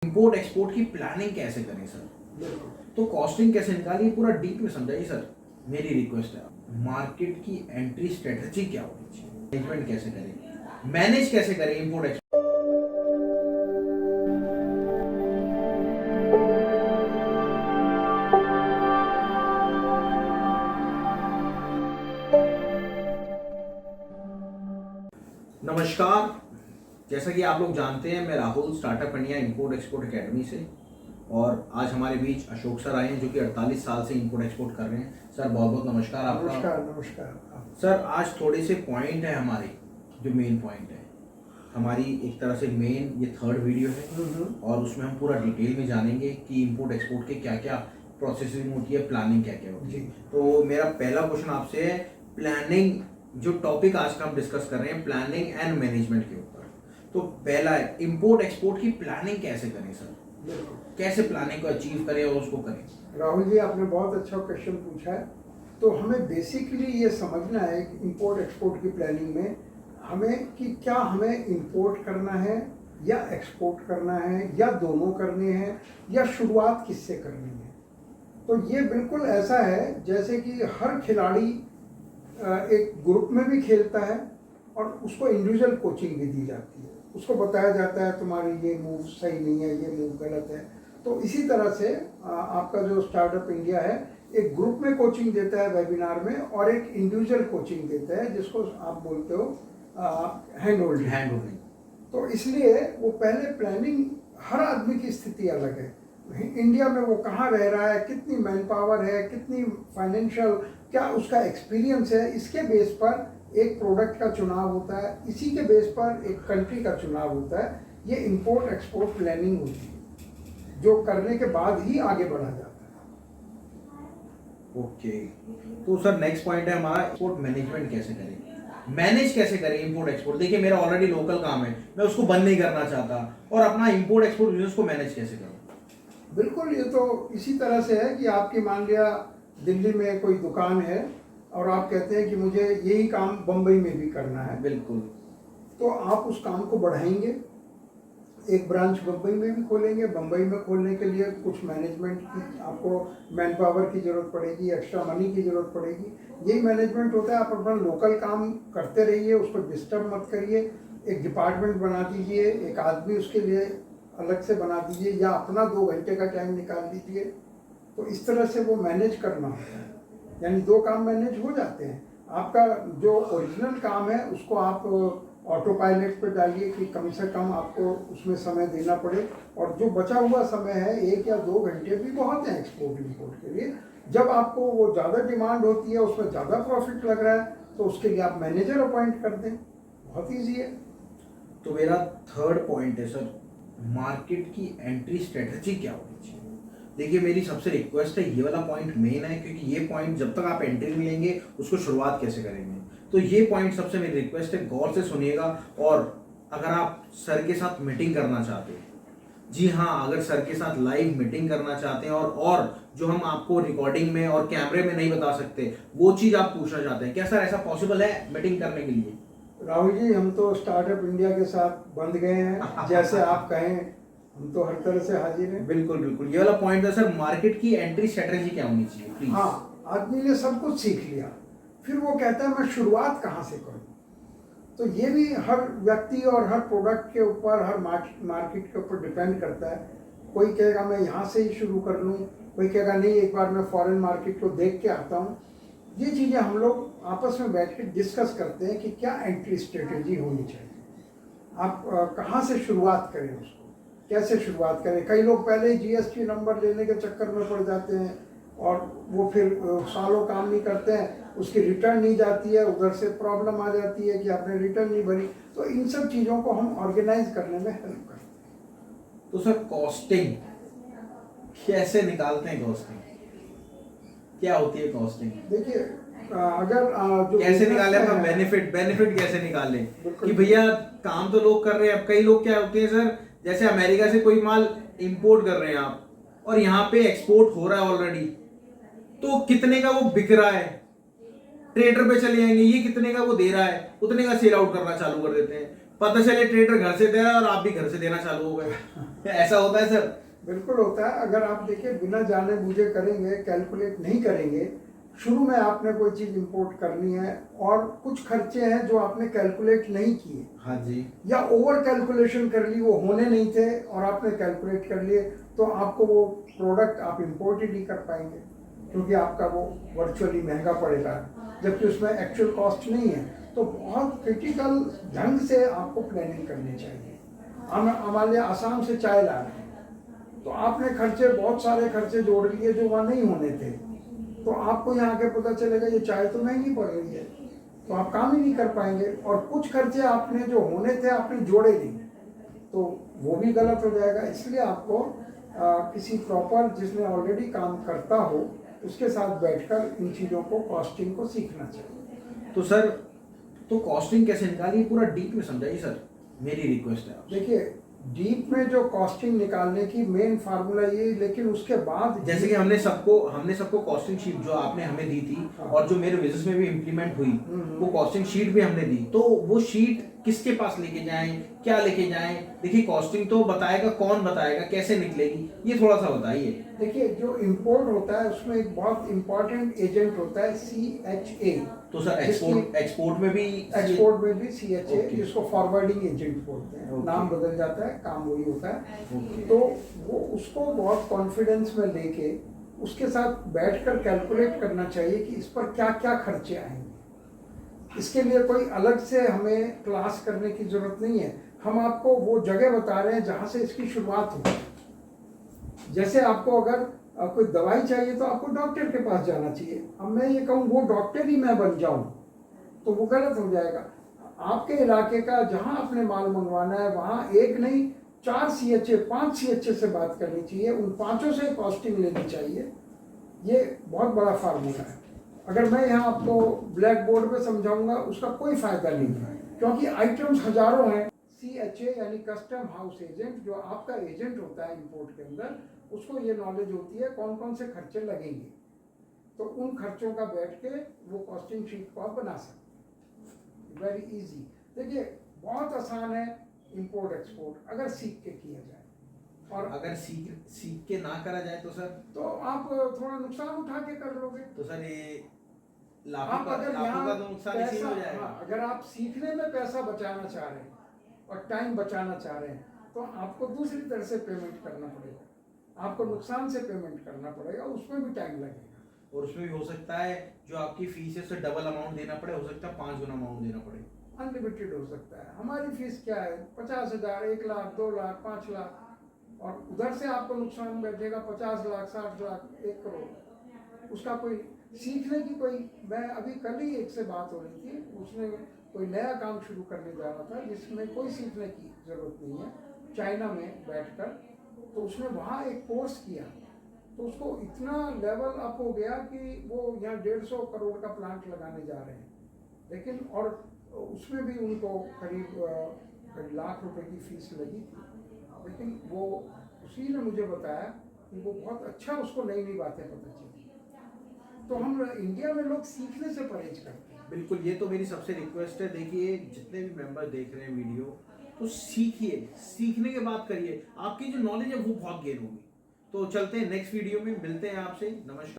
Import export की planning कैसे करें सर? तो कॉस्टिंग कैसे निकालिए, पूरा डीप में समझाइए सर, मेरी रिक्वेस्ट है। मार्केट की एंट्री स्ट्रेटजी क्या होनी चाहिए, मैनेजमेंट कैसे करें, मैनेज कैसे करें इंपोर्ट एक्सपोर्ट। नमस्कार, जैसा कि आप लोग जानते हैं मैं Rahul startup India import export academy से, और आज हमारे बीच अशोक सर आए हैं जो कि 48 साल से इंपोर्ट एक्सपोर्ट कर रहे हैं। सर बहुत बहुत नमस्कार आपका। नमस्कार। सर आज थोड़े से पॉइंट है हमारे, जो मेन पॉइंट है हमारी, एक तरह से मेन ये थर्ड वीडियो है और उसमें हम पूरा डिटेल में जानेंगे कि इंपोर्ट एक्सपोर्ट के क्या क्या प्रोसेसिंग होती है, प्लानिंग क्या क्या होती है। तो मेरा पहला क्वेश्चन आपसे है, प्लानिंग जो टॉपिक आज का हम डिस्कस कर रहे हैं प्लानिंग एंड मैनेजमेंट के ऊपर। तो पहला है इंपोर्ट एक्सपोर्ट की प्लानिंग कैसे करें सर, कैसे प्लानिंग को अचीव करें और उसको करें। राहुल जी, आपने बहुत अच्छा क्वेश्चन पूछा है। तो हमें बेसिकली ये समझना है कि इंपोर्ट एक्सपोर्ट की प्लानिंग में हमें कि क्या हमें इंपोर्ट करना है या एक्सपोर्ट करना है या दोनों करने हैं या शुरुआत किससे करनी है। तो ये बिल्कुल ऐसा है जैसे कि हर खिलाड़ी एक ग्रुप में भी खेलता है और उसको इंडिविजुअल कोचिंग भी दी जाती है, उसको बताया जाता है तुम्हारी ये मूव सही नहीं है, ये मूव गलत है। तो इसी तरह से आपका जो स्टार्टअप इंडिया है एक ग्रुप में कोचिंग देता है वेबिनार में, और एक इंडिविजुअल कोचिंग देता है जिसको आप बोलते हो हैंड होल्डिंग। तो इसलिए वो पहले प्लानिंग, हर आदमी की स्थिति अलग है, इंडिया में वो कहाँ रह रहा है, कितनी मैन पावर है, कितनी फाइनेंशियल, क्या उसका एक्सपीरियंस है, इसके बेस पर एक प्रोडक्ट का चुनाव होता है, इसी के बेस पर एक कंट्री का चुनाव होता है। ये इंपोर्ट एक्सपोर्ट प्लानिंग होती है जो करने के बाद ही आगे बढ़ा जाता है। ओके, तो सर नेक्स्ट पॉइंट है हमारा, एक्सपोर्ट मैनेजमेंट कैसे करें, मैनेज कैसे करें इंपोर्ट एक्सपोर्ट। देखिए मेरा ऑलरेडी लोकल काम है, मैं उसको बंद नहीं करना चाहता, और अपना इंपोर्ट एक्सपोर्ट बिजनेस को मैनेज कैसे करूं। बिल्कुल, ये तो इसी तरह से है कि आपकी मान लिया दिल्ली में कोई दुकान है और आप कहते हैं कि मुझे यही काम बम्बई में भी करना है। बिल्कुल, तो आप उस काम को बढ़ाएंगे, एक ब्रांच बम्बई में भी खोलेंगे। बम्बई में खोलने के लिए कुछ मैनेजमेंट की, आपको मैन पावर की ज़रूरत पड़ेगी, एक्स्ट्रा मनी की ज़रूरत पड़ेगी। यही मैनेजमेंट होता है। आप अपना लोकल काम करते रहिए, उसको डिस्टर्ब मत करिए, एक डिपार्टमेंट बना दीजिए, एक आदमी उसके लिए अलग से बना दीजिए, या अपना 2 घंटे का टाइम निकाल दीजिए। तो इस तरह से वो मैनेज करना होता है, यानी 2 काम मैनेज हो जाते हैं। आपका जो ओरिजिनल काम है उसको आप ऑटो पायलट पे डालिए कि कम से कम आपको उसमें समय देना पड़े, और जो बचा हुआ समय है 1 या 2 घंटे भी बहुत है एक्सपोर्ट इंपोर्ट के लिए। जब आपको वो ज़्यादा डिमांड होती है, उसमें ज़्यादा प्रॉफिट लग रहा है, तो उसके लिए आप मैनेजर अपॉइंट कर दें, बहुत ईजी है। तो मेरा थर्ड पॉइंट है सर, मार्केट की एंट्री स्ट्रेटजी क्या होनी चाहिए। देखिए मेरी सबसे रिक्वेस्ट है, ये वाला पॉइंट मेन है, क्योंकि ये पॉइंट जब तक आप एंट्री नहीं लेंगे उसको शुरुआत कैसे करेंगे। तो ये पॉइंट सबसे मेरी रिक्वेस्ट है, गौर से सुनिएगा। और अगर आप सर के साथ मीटिंग करना चाहते हैं, जी हाँ, अगर सर के साथ लाइव मीटिंग करना चाहते हैं, और जो हम आपको रिकॉर्डिंग में और कैमरे में नहीं बता सकते वो चीज़ आप पूछना चाहते हैं, क्या सर ऐसा पॉसिबल है मीटिंग करने के लिए। राहुल जी, हम तो स्टार्टअप इंडिया के साथ बंध गए हैं, जैसे आप कहें हम तो हर तरह से हाजिर हैं। बिल्कुल बिल्कुल, ये वाला पॉइंट था सर, मार्केट की एंट्री स्ट्रेटजी क्या होनी चाहिए प्लीज। हाँ, आदमी ने सब कुछ सीख लिया, फिर वो कहता है मैं शुरुआत कहाँ से करूँ। तो ये भी हर व्यक्ति और हर प्रोडक्ट के ऊपर, हर मार्केट के ऊपर डिपेंड करता है। कोई कहेगा मैं यहाँ से ही शुरू कर लूँ, कोई कहेगा नहीं एक बार मैं फॉरेन मार्केट को देख के आता हूँ। ये चीज़ें हम लोग आपस में बैठ के डिस्कस करते हैं कि क्या एंट्री स्ट्रेटजी होनी चाहिए, आप कहाँ से शुरुआत करें, उसको कैसे शुरुआत करें। कई लोग पहले ही जीएसटी नंबर लेने के चक्कर में पड़ जाते हैं और वो फिर सालों काम नहीं करते हैं, उसकी रिटर्न नहीं जाती है, उधर से प्रॉब्लम आ जाती है कि आपने रिटर्न नहीं भरी। तो इन सब चीज़ों को हम ऑर्गेनाइज करने में हेल्प करते हैं। तो सर कॉस्टिंग कैसे निकालते हैं, कॉस्टिंग क्या होती है कॉस्टिंग। देखिए अगर जो कैसे निकाले अपना बेनिफिट कैसे निकाले कि भैया काम तो लोग कर रहे हैं। अब कई लोग क्या होते हैं सर, जैसे अमेरिका से कोई माल इंपोर्ट कर रहे हैं आप, और यहाँ पे एक्सपोर्ट हो रहा है ऑलरेडी, तो कितने का वो बिक रहा है, ट्रेडर पे चले जाएंगे, ये कितने का वो दे रहा है, उतने का सेल आउट करना चालू कर देते हैं। पता चले ट्रेडर घर से दे रहा है और आप भी घर से देना चालू हो गए। ऐसा होता है सर? बिल्कुल होता है। अगर आप देखिए बिना जाने बूझे करेंगे, कैलकुलेट नहीं करेंगे, शुरू में आपने कोई चीज़ इंपोर्ट करनी है और कुछ खर्चे हैं जो आपने कैलकुलेट नहीं किए, हाँ जी, या ओवर कैलकुलेशन कर ली, वो होने नहीं थे और आपने कैलकुलेट कर लिए, तो आपको वो प्रोडक्ट आप इंपोर्ट ही नहीं कर पाएंगे, क्योंकि आपका वो वर्चुअली महंगा पड़ेगा, जबकि उसमें एक्चुअल कॉस्ट नहीं है। तो बहुत क्रिटिकल ढंग से आपको प्लानिंग करनी चाहिए। हम हमारे लिए आसाम से चाय ला रहे हैं, तो आपने खर्चे, बहुत सारे खर्चे जोड़ लिए जो वहाँ नहीं होने थे, तो आपको यहाँ आके पता चलेगा ये चाय तो महंगी पड़ रही है, तो आप काम ही नहीं कर पाएंगे। और कुछ खर्चे आपने जो होने थे आपने जोड़े नहीं, तो वो भी गलत हो जाएगा। इसलिए आपको किसी प्रॉपर, जिसने ऑलरेडी काम करता हो, उसके साथ बैठकर इन चीज़ों को, कॉस्टिंग को सीखना चाहिए। तो सर, तो कॉस्टिंग कैसे निकालिए, पूरा डीप में समझाइए सर, मेरी रिक्वेस्ट है आपसे। देखिए, डीप में जो कॉस्टिंग निकालने की मेन फार्मूला ये, लेकिन उसके बाद जैसे कि हमने सबको कॉस्टिंग शीट जो आपने हमें दी थी, हाँ। और जो मेरे बिजनेस में भी इम्प्लीमेंट हुई, वो कॉस्टिंग शीट भी हमने दी, तो वो शीट किसके पास लेके जाएं, क्या लेके जाएं? देखिए, कॉस्टिंग तो बताएगा, कौन बताएगा, कैसे निकलेगी, ये थोड़ा सा बताइए। देखिए, जो इंपोर्ट होता है उसमें एक बहुत इंपॉर्टेंट एजेंट होता है CHA। तो सर, एक्सपोर्ट में भी CHA, Okay. जिसको फॉरवर्डिंग एजेंट बोलते हैं। Okay. नाम बदल जाता है, काम वही होता है। Okay. तो वो उसको बहुत कॉन्फिडेंस में लेके उसके साथ बैठकर कैलकुलेट करना चाहिए कि इस पर क्या क्या खर्चे आएंगे। इसके लिए कोई अलग से हमें क्लास करने की जरूरत नहीं है। हम आपको वो जगह बता रहे हैं जहाँ से इसकी शुरुआत हो। जैसे आपको अगर कोई दवाई चाहिए तो आपको डॉक्टर के पास जाना चाहिए। अब मैं ये कहूँ वो डॉक्टर ही मैं बन जाऊँ तो वो गलत हो जाएगा। आपके इलाके का जहाँ आपने माल मंगवाना है वहाँ एक नहीं 4 CHA 5 CHA से बात करनी चाहिए, उन पांचों से कॉस्टिंग लेनी चाहिए। ये बहुत बड़ा फार्मूला है। अगर मैं यहाँ आपको ब्लैक बोर्ड पे समझाऊंगा उसका कोई फायदा नहीं है, क्योंकि आइटम्स हजारों हैं। CHA यानी कस्टम हाउस एजेंट, जो आपका एजेंट होता है इंपोर्ट के अंदर, उसको ये नॉलेज होती है कौन कौन से खर्चे लगेंगे, तो उन खर्चों का बैठ के वो कॉस्टिंग शीट को आप बना सकते हैं। Very easy. देखिए, बहुत आसान है इंपोर्ट एक्सपोर्ट, अगर सीख के किया जाए। और अगर सीख के ना करा जाए तो सर? तो आप थोड़ा नुकसान उठा के कर लोगे। तो सर, ये आप अगर लाखों का तो नुकसान इसी में हो जाएगा। अगर आप सीखने में पैसा बचाना चाह रहे हैं और टाइम बचाना चाह रहे हैं, तो आपको दूसरी तरह से पेमेंट करना पड़ेगा। आपको नुकसान से पेमेंट करना पड़ेगा, उसमें भी टाइम लगेगा। और उसमें भी हो सकता है जो आपकी फीस है उससे डबल अमाउंट देना पड़े, हो सकता है 5 गुना अमाउंट देना पड़े। अनलिमिटेड हो सकता है। हमारी फीस क्या है? 50,000, 1 लाख, 2 लाख, 5 लाख, और उधर से आपको नुकसान बैठेगा 50 लाख, 60 लाख, 1 करोड़। उसका कोई सीखने की कोई, मैं अभी कल ही एक से बात हो रही थी, उसने कोई नया काम शुरू करने जा रहा था जिसमें कोई सीखने की जरूरत नहीं है, चाइना में बैठकर। तो उसने वहाँ एक कोर्स किया, तो उसको इतना लेवल अप हो गया कि वो यहाँ 150 करोड़ का प्लांट लगाने जा रहे हैं। लेकिन और उसमें भी उनको करीब लाख रुपए की फीस लगी थी। लेकिन वो उसी ने मुझे बताया कि वो बहुत अच्छा, उसको नई नई बातें पता चली। तो हम इंडिया में लोग सीखने से परहेज करते हैं। बिल्कुल, ये तो मेरी सबसे रिक्वेस्ट है। देखिए, जितने भी मेंबर देख रहे हैं वीडियो, तो सीखिए, सीखने के बाद करिए, आपकी जो नॉलेज है वो बहुत गेन होगी। तो चलते हैं नेक्स्ट वीडियो में, मिलते हैं आपसे। नमस्कार।